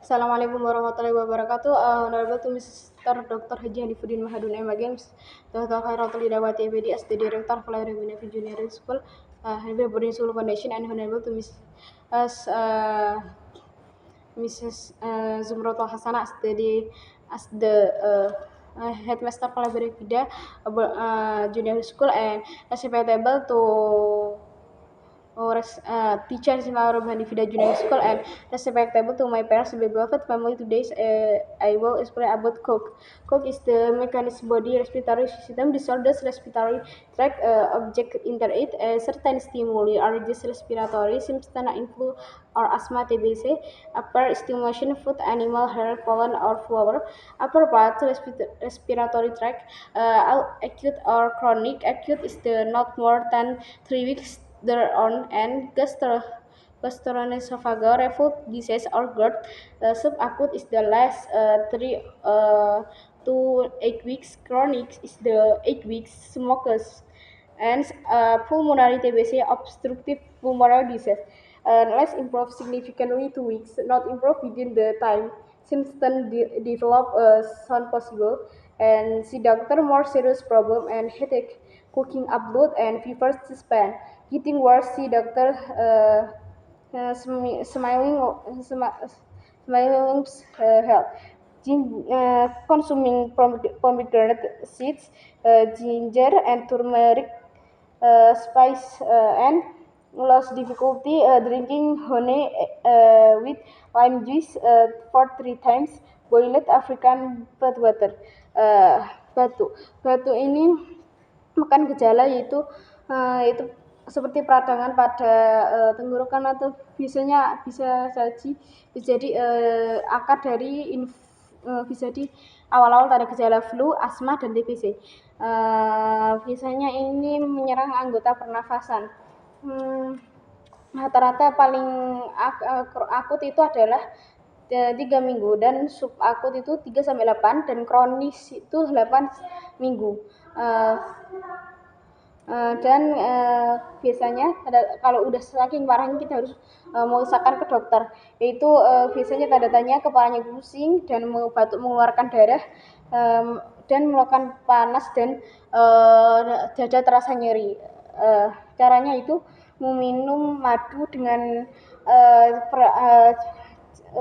Assalamualaikum warahmatullahi wabarakatuh. Honorable to Mr. Dr. Haji Hanifuddin Mahadun MAGM, Dr. Khairatul Hidawati MPD as the Director of Lawyering Engineering School, Honorable Boarding School Foundation, and Honorable to Mrs. Zumratul Hasana as the Headmaster of Library Fida Junior School, and respectable to teachers in our Hanifida Junior School, and respectable to my parents and beloved family. Today I will explain about cough. Cough is the mechanism body respiratory system disorders respiratory tract object interact certain stimuli are just respiratory symptoms influ or asthma TBC, upper stimulation food animal hair pollen or flower, upper part respiratory tract acute or chronic. Acute is the not more than 3 weeks thereon, and gastroesophageal reflux disease or GERD. Subacute is the last 3 to 8 weeks. Chronic is the 8 weeks. Smokers and pulmonary TBC, obstructive pulmonary disease. Less improve significantly 2 weeks, not improve within the time. Symptoms develop soon possible, and see doctor more serious problem and headache, cooking up blood and fever suspend. Getting worse, see doctor smiling help. Consuming pomegranate seeds, ginger and turmeric spice, and lost difficulty drinking honey with lime juice for 3 times boiled African water. Batu ini bukan gejala, yaitu seperti peradangan pada tenggorokan atau biasanya bisa jadi akar dari bisa di awal-awal ada gejala flu, asma, dan TBC. Biasanya ini menyerang anggota pernafasan. Rata-rata paling akut itu adalah 3 minggu, dan subakut itu 3-8, dan kronis itu 8 minggu. Dan biasanya kalau udah saking parahnya kita harus memeriksakan ke dokter, yaitu biasanya tanda-tandanya kepalanya pusing dan batuk mengeluarkan darah, dan melakukan panas, dan dada terasa nyeri. Caranya itu meminum madu dengan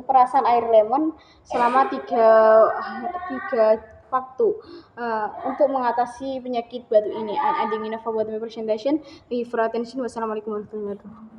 perasan air lemon selama 3 waktu untuk mengatasi penyakit batu ini. And ending in a forward presentation. Thank you for attention. Wassalamualaikum warahmatullahi wabarakatuh.